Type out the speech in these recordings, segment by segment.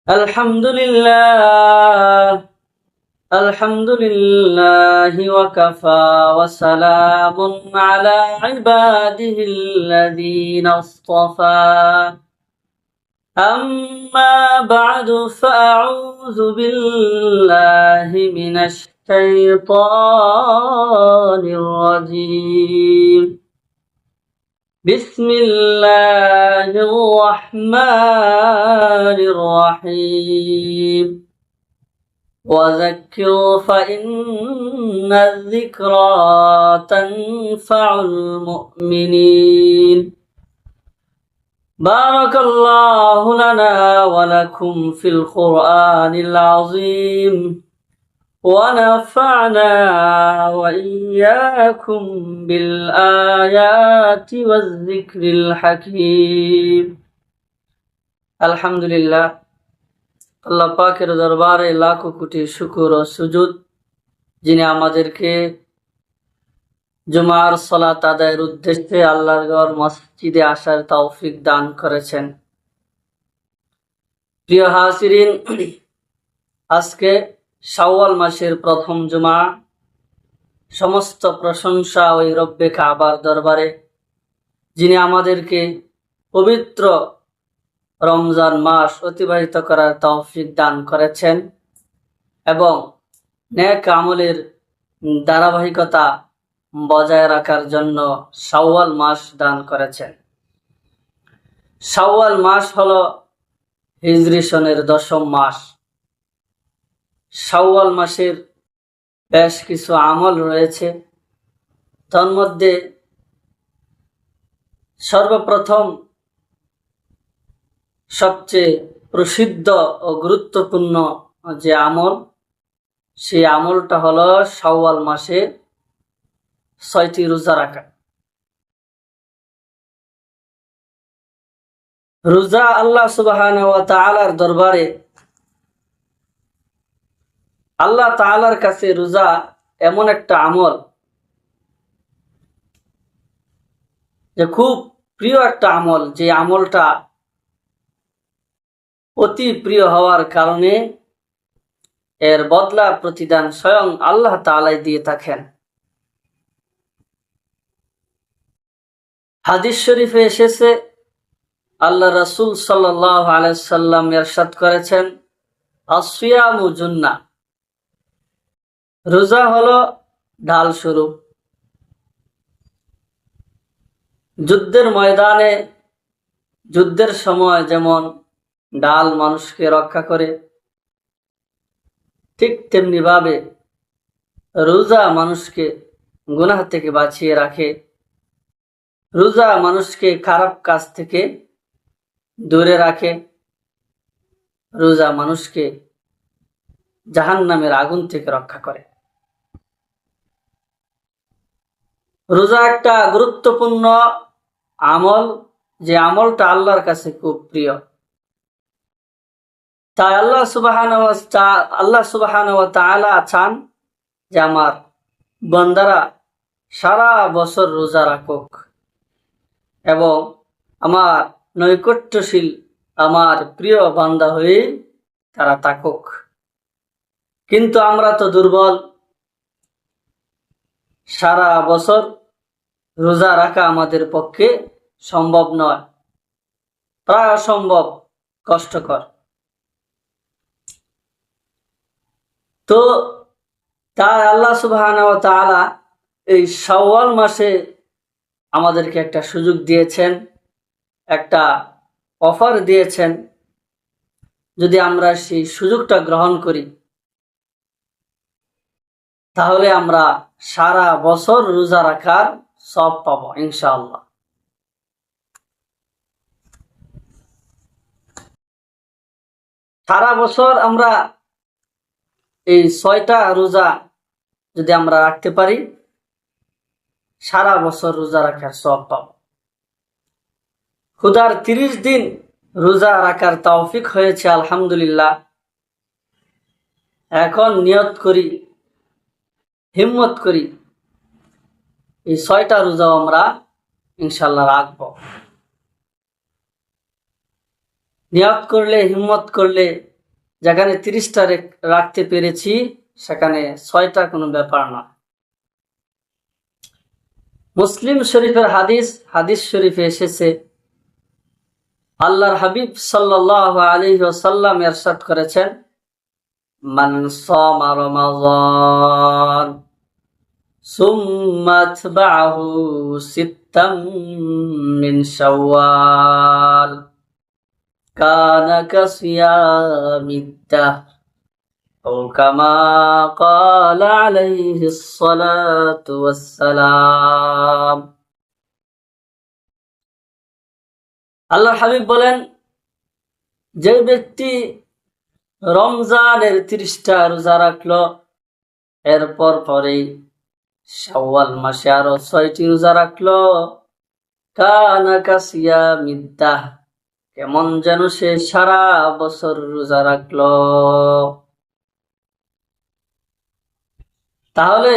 الحمد لله الحمد لله وكفى وسلام على عباده الذين اصطفى أما بعد فأعوذ بالله من الشيطان الرجيم بسم الله الرحمن الرحيم وذكر فإن الذكرى تنفع المؤمنين بارك الله لنا ولكم في القرآن العظيم ونفعنا وإياكم بالآيات والذكر الحكيم الحمد لله আল্লাহ পাকের দরবারে লাখো কোটি শুকর ও সুজুদ, যিনি আমাদেরকে জুমার সালাত আদায়ের উদ্দেশ্যে আল্লাহর ঘর মসজিদে আসার তৌফিক দান করেছেন। প্রিয় হাজিরিন, আজকে শাওয়াল মাসের প্রথম জুমা। সমস্ত প্রশংসা ওই রব্বে কাবার দরবারে, যিনি আমাদেরকে পবিত্র রমজান মাস অতিবাহিত করার তৌফিক দান করেছেন এবং নেক আমলের ধারাবাহিকতা বজায় রাখার জন্য শাওয়াল মাস দান করেছেন। শাওয়াল মাস হলো হিজরি সনের 10ম মাস। শাওয়াল মাসের বেশ কিছু আমল রয়েছে। তার মধ্যে সর্বপ্রথম সবচেয়ে প্রসিদ্ধ ও গুরুত্বপূর্ণ যে আমল, সেই আমলটা হলো শাওয়াল মাসে 6টি রোজা রাখা। রোজা আল্লাহ সুবহানাহু ওয়া তাআলার দরবারে, আল্লাহ তাআলার কাছে রোজা এমন একটা আমল যে খুব প্রিয় একটা আমল, যে আমলটা অতি প্রিয় হওয়ার কারণে এর বদলা প্রতিদান স্বয়ং আল্লাহ তাআলাই দিয়ে থাকেন। হাদিস শরীফে এসেছে, আল্লাহ রাসূল সাল্লাল্লাহু আলাইহি সাল্লাম ইরশাদ করেছেন, আসিয়ামু জুন্নাহ, রোজা হলো ঢাল স্বরূপ। যুদ্ধের ময়দানে, যুদ্ধের সময় যেমন ঢাল মানুষকে রক্ষা করে, ঠিক তেমনি ভাবে রোজা মানুষকে গুনাহ থেকে বাঁচিয়ে রাখে। রোজা মানুষকে খারাপ কাজ থেকে দূরে রাখে। রোজা মানুষকে জাহান্নামের আগুন থেকে রক্ষা করে। রোজা একটা গুরুত্বপূর্ণ আমল, যে আমলটা আল্লাহর কাছে খুব প্রিয়। তাই আল্লাহ সুবহানাহু ওয়া তাআলা চান যে আমার বান্দারা সারা বছর রোজা রাখুক এবং আমার নৈকট্যশীল, আমার প্রিয় বান্দা হয়ে তারা থাকুক। কিন্তু আমরা তো দুর্বল, সারা বছর রোজা রাখা আমাদের পক্ষে সম্ভব নয়, প্রায় অসম্ভব, কষ্টকর। তো তাই আল্লাহ সুবহানাহু ওয়া তাআলা এই শাওয়াল মাসে আমাদেরকে একটা সুযোগ দিয়েছেন, একটা অফার দিয়েছেন। যদি আমরা সেই সুযোগটা গ্রহণ করি, তাহলে আমরা সারা বছর রোজা রাখার সওয়াব পাবো ইনশাআল্লাহ। সারা বছর আমরা এই 6টা রোজা যদি আমরা রাখতে পারি, সারা বছর রোজা রাখার সওয়াব পাবো। খোদার 30 দিন রোজা রাখার তৌফিক হয়েছে, আলহামদুলিল্লাহ। এখন নিয়ত করি, হিম্মত করি, এই 6টা রোজাও আমরা ইনশাআল্লাহ রাখব। নিয়ত করলে, হিম্মত করলে যেখানে 30টা রাখতে পেরেছি সেখানে 6টা কোনো ব্যাপার না। মুসলিম শরীফের হাদিস শরীফে এসেছে, আল্লাহর হাবিব সাল্লাল্লাহু আলাইহি ওয়াসাল্লাম ইরশাদ করেছেন, মান সামা রমাযান সুম্মা আতবাহু সিত্তাম মিন শাওয়াল কানা কাসিয়ামিদ দাহর আও কামা ক্বালা আলাইহিস সালাতু ওয়াস সালাম। আল্লাহর হাবিব বলেন, যে ব্যক্তি রমজানের 30টা রোজা রাখলো, এরপর পরেই শাওয়াল মাসে আরো 6টি রোজা রাখলো, কানা কাসিয়ামিদ দাহর, কেমন যেন সে সারা বছর রোজা রাখলো। তাহলে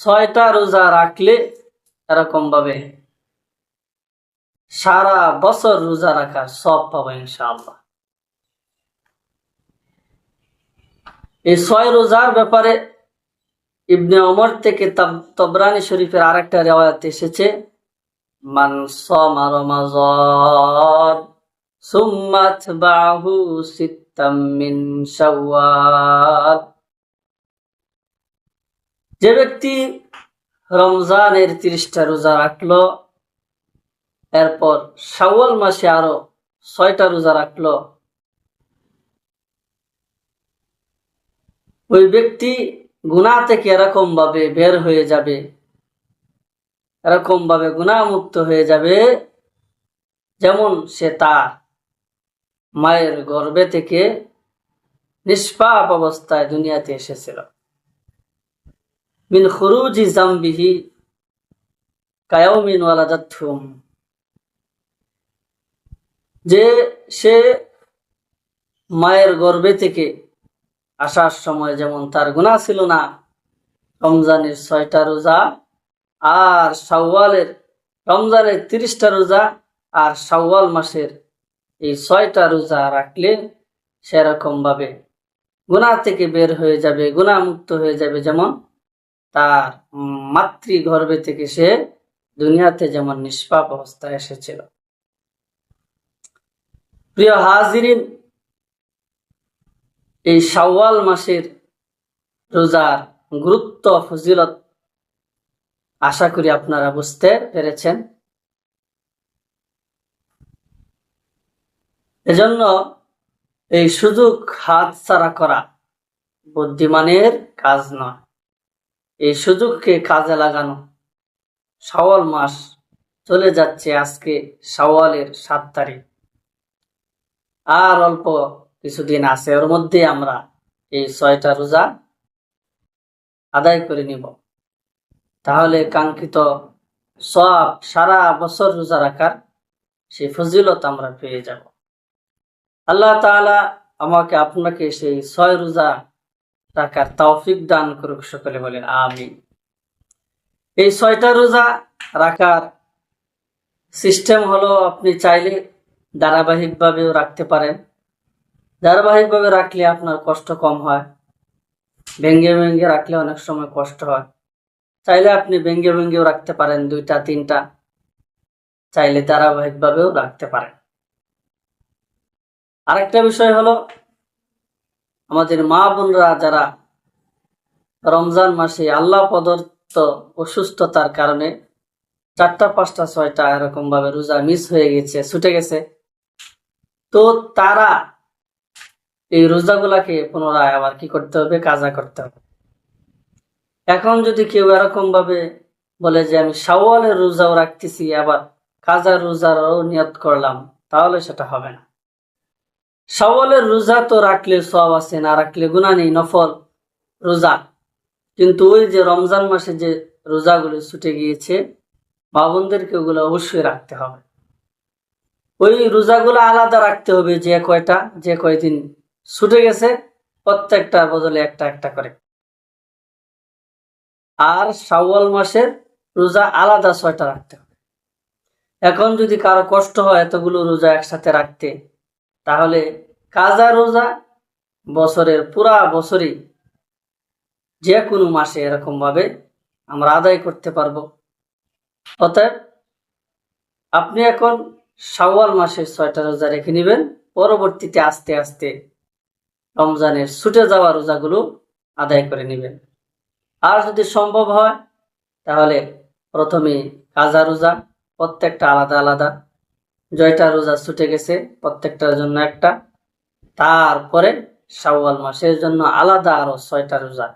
6টা রোজা রাখলে এরকম ভাবে সারা বছর রোজা রাখার সব পাবো ইনশাআল্লাহ। এই 6 রোজার ব্যাপারে ইবনে ওমর থেকে তবরানি শরীফের আরেকটা রিওয়ায়াত এসেছে, মান সামা রমাযান সুম্মা আতবাহু সিত্তাম মিন শাওয়াল, যে ব্যক্তি রমজানের 30টা রোজা রাখলো, এরপর শাওয়াল মাসে আরো 6টা রোজা রাখলো, ওই ব্যক্তি গুনাহ থেকে এরকম ভাবে বের হয়ে যাবে, এরকম ভাবে গুনাহ মুক্ত হয়ে যাবে যেমন সে তার মায়ের গর্ভে থেকে নিষ্পাপ অবস্থায় দুনিয়াতে এসেছিল। মিন খুরুজি জামবিহি কায়াউমিন ওয়ালাদাতহুম, যে সে মায়ের গর্ভে থেকে আসার সময় যেমন তার গুনাহ ছিল না, রমজানের 6টা রোজা আর রমজানের 30টা রোজা আর শাওয়াল মাসের এই 6টা রোজা রাখলে সেরকম ভাবে গুনাহ থেকে বের হয়ে যাবে, গুনাহ মুক্ত হয়ে যাবে যেমন তার মাতৃগর্ভে থেকে সে দুনিয়াতে যেমন নিষ্পাপ অবস্থায় এসেছিল। প্রিয় হাজিরিন, এই শাওয়াল মাসের রোজার গুরুত্ব ফজিলত আশা করি আপনারা বুঝতে পেরেছেন। এজন্য এই সুযোগ হাতছাড়া করা বুদ্ধিমানের কাজ নয়, এই সুযোগকে কাজে লাগানো। শাওয়াল মাস চলে যাচ্ছে, আজকে শাওয়ালের 7 তারিখ, আর অল্প কিছুদিন আছে, ওর মধ্যে আমরা এই 6টা রোজা আদায় করে নিব। তাহলে কাঙ্ক্ষিত সওয়াব, সারা বছর রোজা রাখার সেই ফজিলত আমরা পেয়ে যাব। আল্লাহ তাআলা আমাকে আপনাকে সেই 6 রোজা রাখার তৌফিক দান করুক, সকলে বলেন আমিন। এই 6টা রোজা রাখার সিস্টেম হলো, আপনি চাইলে ধারাবাহিকভাবেও রাখতে পারেন। ধারাবাহিকভাবে রাখলে আপনার কষ্ট কম হয়, ভেঙ্গে ভেঙ্গে রাখলে অনেক সময় কষ্ট হয়। চাইলে আপনি ভেঙ্গে ভেঙ্গেও রাখতে পারেন, 2টা 3টা, চাইলে ধারাবাহিকভাবেও রাখতে পারেন। আরেকটা বিষয় হলো, আমাদের মা বোনরা যারা রমজান মাসে আল্লাহ প্রদত্ত অসুস্থতার কারণে 4টা 5টা 6টা এরকম ভাবে রোজা মিস হয়ে গেছে, ছুটে গেছে, তো তারা এই রোজাগুলাকে পুনরায় আবার কি করতে হবে, কাজা করতে হবে। এখন যদি কেউ এরকম ভাবে বলে যে আমি শাওয়ালের রোজাও রাখতেছি, আবার কাজা রোজারও নিয়ত করলাম, তাহলে সেটা হবে না। শাওয়ালের রোজা তো রাখলে সওয়াব আছে, না রাখলে গুনাহ নেই, নফল রোজা। কিন্তু ওই যে রমজান মাসে যে রোজাগুলো ছুটে গিয়েছে, মা বোনদেরকে ওগুলো অবশ্যই রাখতে হবে। ওই রোজাগুলো আলাদা রাখতে হবে, যে কয়দিন ছুটে গেছে প্রত্যেকটার বদলে একটা একটা করে। আর শাওয়াল মাসের রোজা আলাদা 6টা রাখতে হবে। এখন যদি কারো কষ্ট হয় এতগুলো রোজা একসাথে রাখতে, তাহলে কাজা রোজা বছরের পুরা বছরই যে কোনো মাসে এরকম ভাবে আমরা আদায় করতে পারবো। অতএব আপনি এখন শাওয়াল মাসের 6টা রোজা রেখে নেবেন, পরবর্তীতে আস্তে আস্তে রমজানের ছুটে যাওয়া রোজাগুলো আদায় করে নেবেন। আর যদি সম্ভব হয় তাহলে প্রথমে কাজা রোজা, প্রত্যেকটা আলাদা আলাদা, জয়টা রোজা ছুটে গেছে প্রত্যেকটার জন্য একটা, তারপরে শাওয়াল মাসের জন্য আলাদা আরো 6টা রোজা